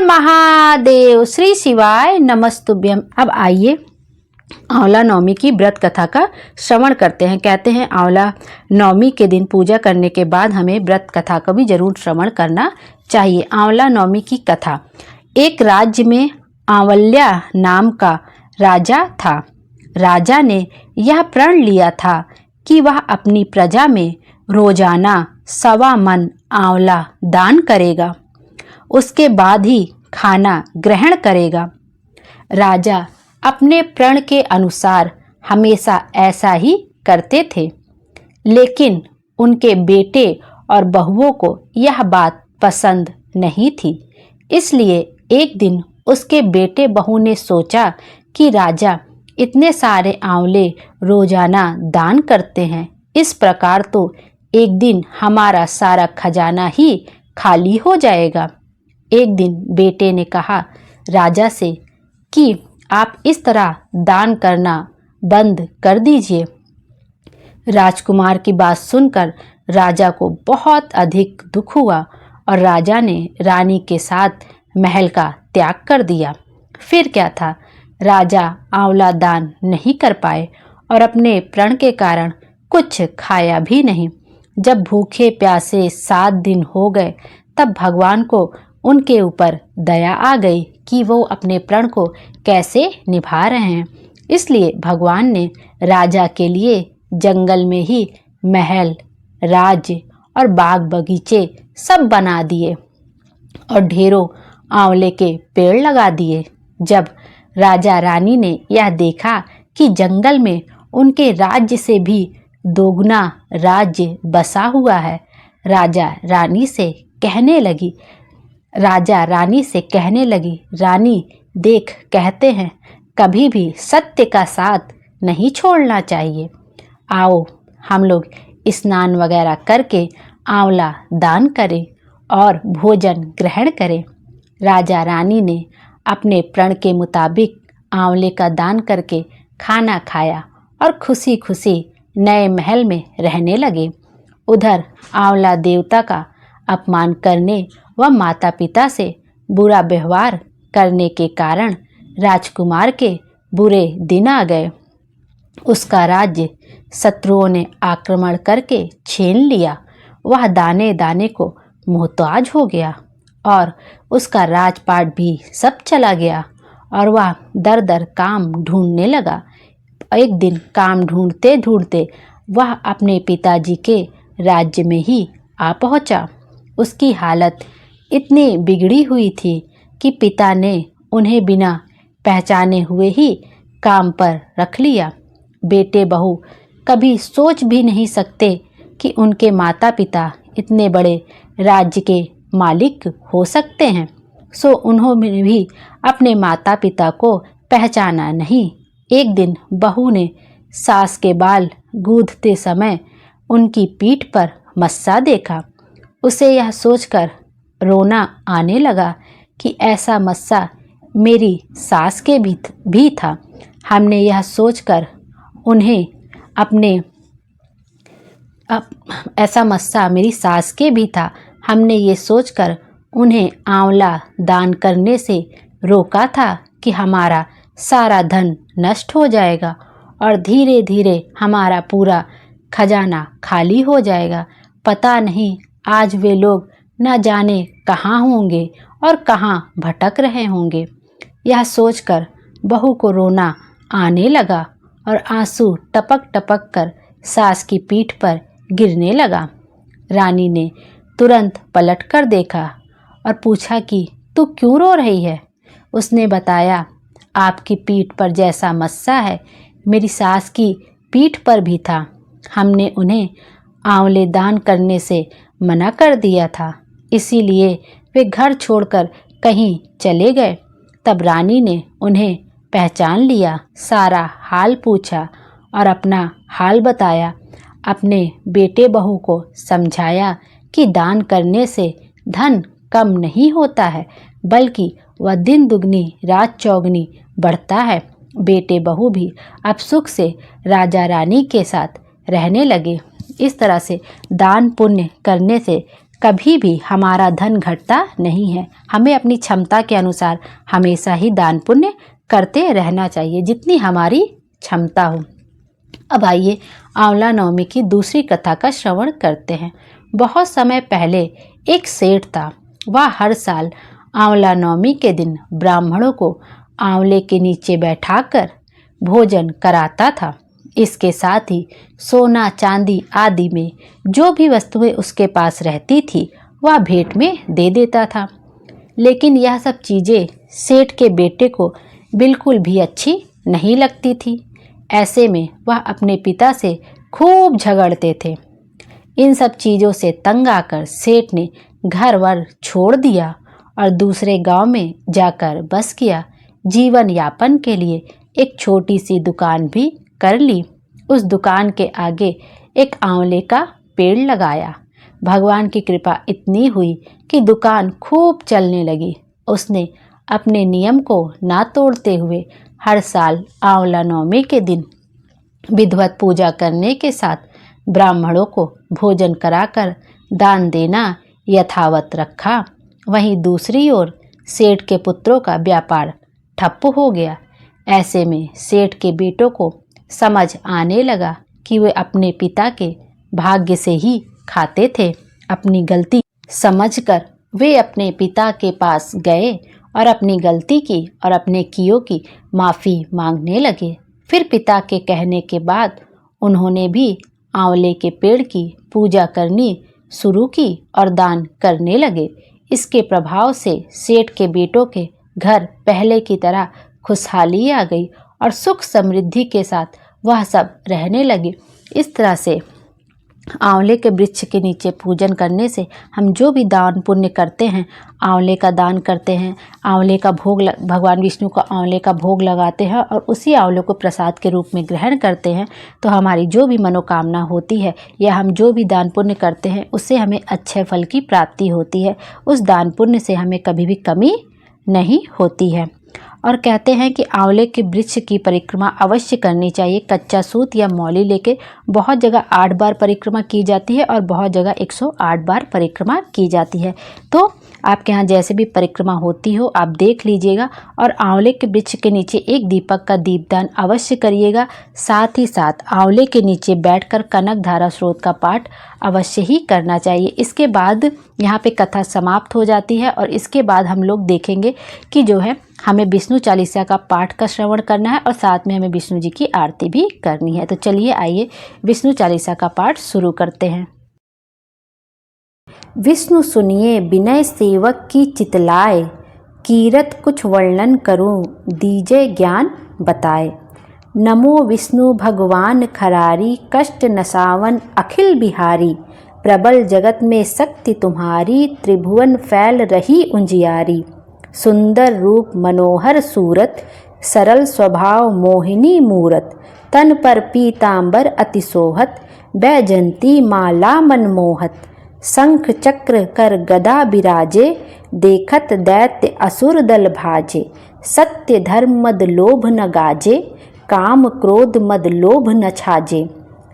महादेव। श्री शिवाय नमस्तुभ्यम। अब आइए आंवला नवमी की व्रत कथा का श्रवण करते हैं। कहते हैं आंवला नवमी के दिन पूजा करने के बाद हमें व्रत कथा का भी जरूर श्रवण करना चाहिए। आंवला नवमी की कथा। एक राज्य में आंवल्या नाम का राजा था। राजा ने यह प्रण लिया था कि वह अपनी प्रजा में रोजाना 1.25 मन आंवला दान करेगा, उसके बाद ही खाना ग्रहण करेगा। राजा अपने प्रण के अनुसार हमेशा ऐसा ही करते थे, लेकिन उनके बेटे और बहुओं को यह बात पसंद नहीं थी। इसलिए एक दिन उसके बेटे बहू ने सोचा कि राजा इतने सारे आंवले रोजाना दान करते हैं, इस प्रकार तो एक दिन हमारा सारा खजाना ही खाली हो जाएगा। एक दिन बेटे ने कहा राजा से कि आप इस तरह दान करना बंद कर दीजिए। राजकुमार की बात सुनकर राजा को बहुत अधिक दुख हुआ और राजा ने रानी के साथ महल का त्याग कर दिया। फिर क्या था, राजा आंवला दान नहीं कर पाए और अपने प्रण के कारण कुछ खाया भी नहीं। जब भूखे प्यासे 7 दिन हो गए तब भगवान को उनके ऊपर दया आ गई कि वो अपने प्रण को कैसे निभा रहे हैं। इसलिए भगवान ने राजा के लिए जंगल में ही महल, राज्य और बाग बगीचे सब बना दिए और ढेरों आंवले के पेड़ लगा दिए। जब राजा रानी ने यह देखा कि जंगल में उनके राज्य से भी दोगुना राज्य बसा हुआ है, राजा रानी से कहने लगी, रानी देख, कहते हैं कभी भी सत्य का साथ नहीं छोड़ना चाहिए। आओ हम लोग स्नान वगैरह करके आंवला दान करें और भोजन ग्रहण करें। राजा रानी ने अपने प्रण के मुताबिक आंवले का दान करके खाना खाया और खुशी खुशी नए महल में रहने लगे। उधर आंवला देवता का अपमान करने व माता पिता से बुरा व्यवहार करने के कारण राजकुमार के बुरे दिन आ गए। उसका राज्य शत्रुओं ने आक्रमण करके छीन लिया। वह दाने दाने को मोहताज हो गया और उसका राजपाट भी सब चला गया और वह दर दर काम ढूंढने लगा। एक दिन काम ढूंढते ढूंढते वह अपने पिताजी के राज्य में ही आ पहुंचा। उसकी हालत इतनी बिगड़ी हुई थी कि पिता ने उन्हें बिना पहचाने हुए ही काम पर रख लिया। बेटे बहू कभी सोच भी नहीं सकते कि उनके माता पिता इतने बड़े राज्य के मालिक हो सकते हैं, सो उन्होंने भी अपने माता पिता को पहचाना नहीं। एक दिन बहू ने सास के बाल गूंथते समय उनकी पीठ पर मस्सा देखा। उसे यह सोचकर रोना आने लगा कि ऐसा मस्सा मेरी सास के भी था। हमने यह सोचकर उन्हें ऐसा मस्सा मेरी सास के भी था। हमने ये सोचकर उन्हें आंवला दान करने से रोका था कि हमारा सारा धन नष्ट हो जाएगा और धीरे धीरे हमारा पूरा खजाना खाली हो जाएगा। पता नहीं आज वे लोग न जाने कहाँ होंगे और कहाँ भटक रहे होंगे। यह सोचकर बहू को रोना आने लगा और आंसू टपक टपक कर सास की पीठ पर गिरने लगा। रानी ने तुरंत पलट कर देखा और पूछा कि तू क्यों रो रही है? उसने बताया, आपकी पीठ पर जैसा मस्सा है मेरी सास की पीठ पर भी था। हमने उन्हें आंवले दान करने से मना कर दिया था, इसीलिए वे घर छोड़कर कहीं चले गए। तब रानी ने उन्हें पहचान लिया, सारा हाल पूछा और अपना हाल बताया। अपने बेटे बहू को समझाया कि दान करने से धन कम नहीं होता है, बल्कि वह दिन दुगनी रात चौगनी बढ़ता है। बेटे बहू भी अब सुख से राजा रानी के साथ रहने लगे। इस तरह से दान पुण्य करने से कभी भी हमारा धन घटता नहीं है। हमें अपनी क्षमता के अनुसार हमेशा ही दान पुण्य करते रहना चाहिए, जितनी हमारी क्षमता हो। अब आइए आंवला नवमी की दूसरी कथा का श्रवण करते हैं। बहुत समय पहले एक सेठ था। वह हर साल आंवला नवमी के दिन ब्राह्मणों को आंवले के नीचे बैठाकर भोजन कराता था। इसके साथ ही सोना चांदी आदि में जो भी वस्तुएं उसके पास रहती थी वह भेंट में दे देता था। लेकिन यह सब चीज़ें सेठ के बेटे को बिल्कुल भी अच्छी नहीं लगती थी। ऐसे में वह अपने पिता से खूब झगड़ते थे। इन सब चीज़ों से तंग आकर सेठ ने घर वर छोड़ दिया और दूसरे गांव में जाकर बस किया। जीवन यापन के लिए एक छोटी सी दुकान भी कर ली। उस दुकान के आगे एक आंवले का पेड़ लगाया। भगवान की कृपा इतनी हुई कि दुकान खूब चलने लगी। उसने अपने नियम को ना तोड़ते हुए हर साल आंवला नवमी के दिन विधिवत पूजा करने के साथ ब्राह्मणों को भोजन कराकर दान देना यथावत रखा। वहीं दूसरी ओर सेठ के पुत्रों का व्यापार ठप्प हो गया। ऐसे में सेठ के बेटों को समझ आने लगा कि वे अपने पिता के भाग्य से ही खाते थे। अपनी गलती समझकर वे अपने पिता के पास गए और अपनी गलती की और अपने कियों की माफ़ी मांगने लगे। फिर पिता के कहने के बाद उन्होंने भी आंवले के पेड़ की पूजा करनी शुरू की और दान करने लगे। इसके प्रभाव से सेठ के बेटों के घर पहले की तरह खुशहाली आ गई और सुख समृद्धि के साथ वह सब रहने लगे। इस तरह से आंवले के वृक्ष के नीचे पूजन करने से हम जो भी दान पुण्य करते हैं, आंवले का दान करते हैं, आंवले का भोग भगवान विष्णु को आंवले का भोग लगाते हैं और उसी आंवले को प्रसाद के रूप में ग्रहण करते हैं, तो हमारी जो भी मनोकामना होती है या हम जो भी दान पुण्य करते हैं उससे हमें अच्छे फल की प्राप्ति होती है। उस दान पुण्य से हमें कभी भी कमी नहीं होती है। और कहते हैं कि आंवले के वृक्ष की परिक्रमा अवश्य करनी चाहिए। कच्चा सूत या मौली लेके बहुत जगह 8 बार परिक्रमा की जाती है और बहुत जगह 108 बार परिक्रमा की जाती है। तो आपके यहाँ जैसे भी परिक्रमा होती हो आप देख लीजिएगा और आंवले के वृक्ष के नीचे एक दीपक का दीपदान अवश्य करिएगा। साथ ही साथ आंवले के नीचे बैठकर कनक धारा स्रोत का पाठ अवश्य ही करना चाहिए। इसके बाद यहाँ पे कथा समाप्त हो जाती है और इसके बाद हम लोग देखेंगे कि जो है हमें विष्णु चालीसा का पाठ का श्रवण करना है और साथ में हमें विष्णु जी की आरती भी करनी है। तो चलिए आइए विष्णु चालीसा का पाठ शुरू करते हैं। विष्णु सुनिए विनय सेवक की चितलाए, कीरत कुछ वर्णन करूं दीजय ज्ञान बताए। नमो विष्णु भगवान खरारी, कष्ट नसावन अखिल बिहारी। प्रबल जगत में शक्ति तुम्हारी, त्रिभुवन फैल रही उंजियारी। सुंदर रूप मनोहर सूरत, सरल स्वभाव मोहिनी मूरत। तन पर पीतांबर अति सोहत, बैजंती माला मनमोहत। शंख चक्र कर गदा बिराजे, देखत दैत्य असुर दल भाजे। सत्य धर्म मद लोभ न गाजे, काम क्रोध मद लोभ न छाजे।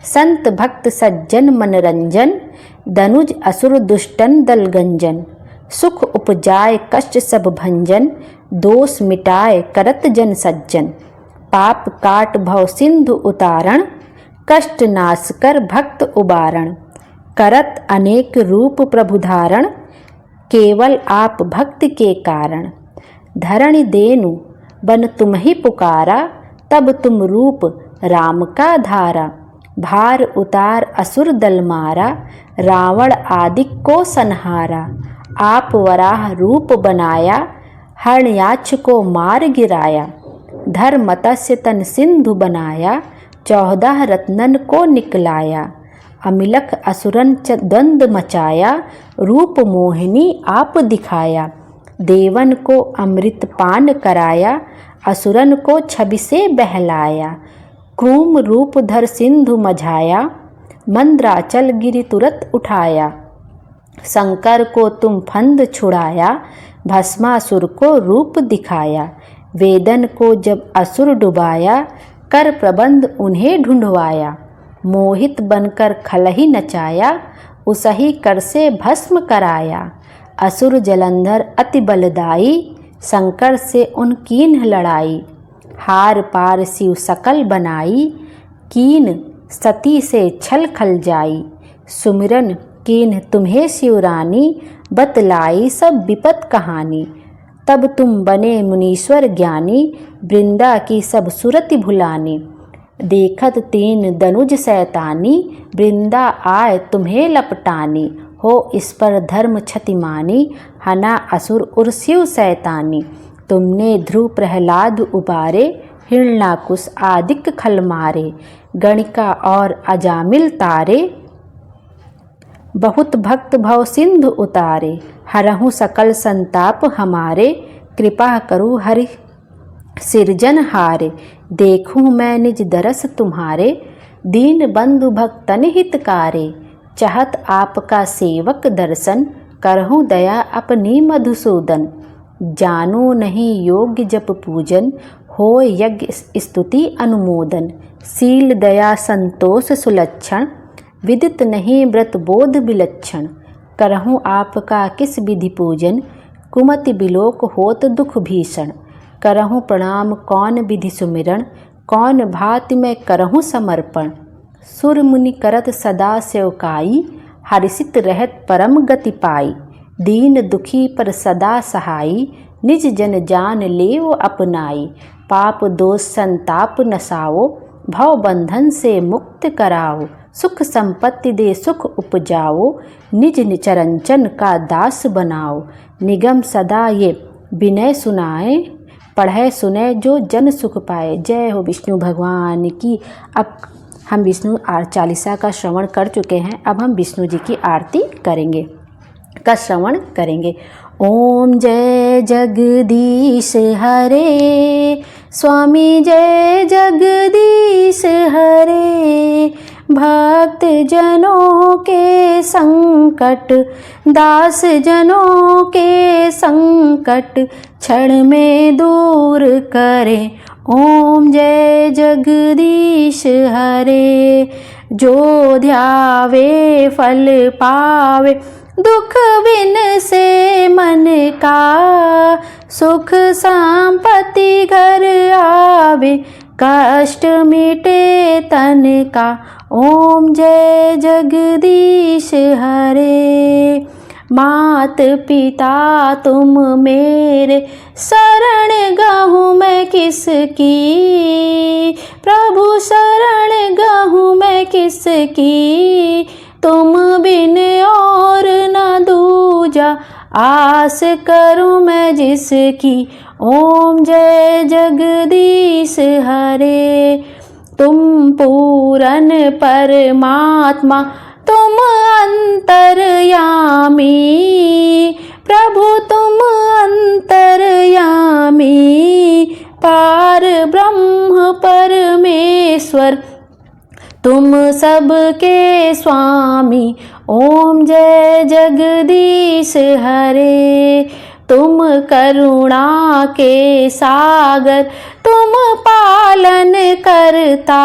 संत भक्त सज्जन मनरंजन, दनुज असुर दुष्टन दल गंजन। सुख उपजाए कष्ट सब भंजन, दोष मिटाए करत जन सज्जन। पाप काट भव सिंधु उतारण, कष्ट नाश कर भक्त उबारण। करत अनेक रूप प्रभु धारण, केवल आप भक्त के कारण। धरणि देनु बन तुम ही पुकारा, तब तुम रूप राम का धारा। भार उतार असुर दल मारा, रावण आदि को संहारा। आप वराह रूप बनाया, हरण्याक्ष को मार गिराया। धर मत्स्य तन सिंधु बनाया, 14 रत्नन को निकलाया। अमिलख असुरन द्वंद मचाया, रूप मोहिनी आप दिखाया। देवन को अमृत पान कराया, असुरन को छवि से बहलाया। क्रूम रूप धर सिंधु मझाया, मंद्राचल गिरि तुरत उठाया। शंकर को तुम फंद छुड़ाया, भस्मासुर को रूप दिखाया। वेदन को जब असुर डुबाया, कर प्रबंध उन्हें ढूंढवाया। मोहित बनकर खलहि नचाया, उसही कर से भस्म कराया। असुर जलंधर अति बलदाई, शंकर से उन कीन्ह लड़ाई। हार पार शिव सकल बनाई, कीन सती से छल खल जाई। सुमिरन कीन्ह तुम्हें शिवरानी, बतलाई सब विपत कहानी। तब तुम बने मुनीश्वर ज्ञानी, वृंदा की सब सुरति भुलानी। देखत तीन दनुज सैतानी, वृंदा आए तुम्हें लपटानी। हो इस पर धर्म क्षतिमानी, हना असुर उर शिव सैतानी। तुमने ध्रुव प्रहलाद उबारे, हिरण्याकुश आदिक खल मारे। गणिका और अजामिल तारे, बहुत भक्त भव सिंधु उतारे। हरहु सकल संताप हमारे, कृपा करु हरि सिरजन हारे। देखूं मैं निज दरस तुम्हारे, दीन बंधु भक्तन हितकारे। चाहत आपका सेवक दर्शन, करहूं दया अपनी मधुसूदन। जानू नहीं योग्य जप पूजन, हो यज्ञ स्तुति अनुमोदन। शील दया संतोष सुलक्षण, विदित नहीं व्रत बोध विलक्षण। करहूं आपका किस विधि पूजन, कुमति बिलोक होत दुख भीषण। करहूं प्रणाम कौन विधि सुमिरन, कौन भांति मैं करहूं समर्पण। सुर मुनि करत सदा सेवकाई, हर्षित रहत परम गति पाई। दीन दुखी पर सदा सहाई, निज जन जान लेव अपनाई। पाप दोष संताप नसाओ, भव बंधन से मुक्त कराओ। सुख संपत्ति दे सुख उपजाओ, निज चरंचन का दास बनाओ। निगम सदा ये विनय सुनाए, पढ़े सुने जो जन सुख पाए। जय हो विष्णु भगवान की। अब हम विष्णु चालीसा का श्रवण कर चुके हैं, अब हम विष्णु जी की आरती करेंगे, का श्रवण करेंगे। ओम जय जगदीश हरे, स्वामी जय जगदीश हरे। भक्त जनों के संकट, दास जनों के संकट, क्षण में दूर करे। ओम जय जगदीश हरे। जो ध्यावे फल पावे, दुख बिन से मन का। सुख संपत्ति घर आवे, कष्ट मिटे तन का। ओम जय जगदीश हरे। मात पिता तुम मेरे, शरण गहूँ मैं किसकी। प्रभु शरण गहूँ मैं किसकी। तुम बिन और न दूजा, आस करूँ मैं जिसकी। ओम जय जगदीश हरे। तुम पूरन परमात्मा, तुम अंतर्यामी। प्रभु तुम अंतर्यामी, पार ब्रह्म परमेश्वर, तुम सबके स्वामी। ओम जय जगदीश हरे। तुम करुणा के सागर, तुम पालन करता।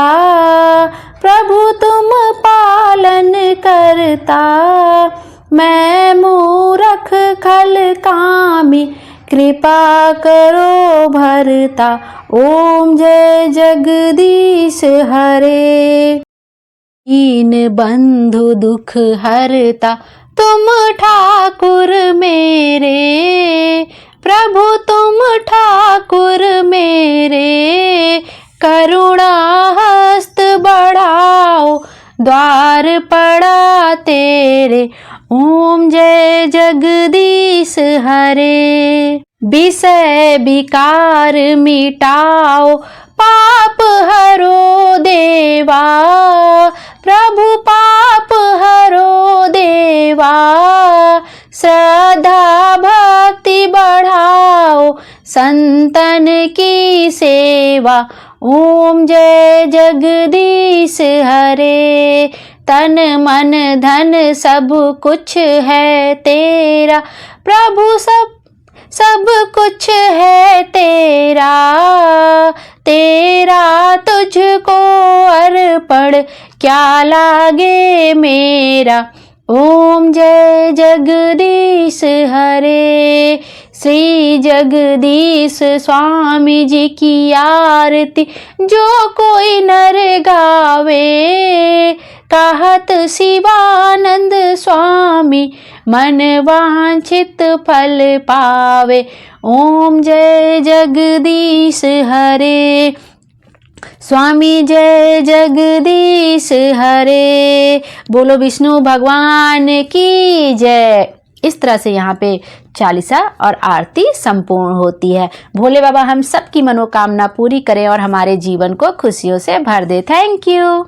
प्रभु तुम पालन करता। मैं मूरख खल कामी, कृपा करो भरता। ओम जय जगदीश हरे। दीन बंधु दुख हरता, तुम ठाकुर मेरे। प्रभु तुम ठाकुर मेरे। करुणा हस्त बढ़ाओ, द्वार पड़ा तेरे। ओम जय जगदीश हरे। विषय विकार मिटाओ, पाप हरो देवा। प्रभु पाप हरो देवा। श्रद्धा भक्ति बढ़ाओ, संतन की सेवा। ओम जय जगदीश हरे। तन मन धन सब कुछ है तेरा। प्रभु सब कुछ है तेरा। तेरा तुझको अर्पण क्या लागे मेरा। ओम जय जगदीश हरे, श्री जगदीश स्वामी जी की आरती जो कोई नर गावे, कहत शिवानंद स्वामी मन वांछित फल पावे। ओम जय जगदीश हरे, स्वामी जय जगदीश हरे, बोलो विष्णु भगवान की जय। इस तरह से यहाँ पे चालीसा और आरती संपूर्ण होती है। भोले बाबा हम सबकी मनोकामना पूरी करें और हमारे जीवन को खुशियों से भर दे। Thank you.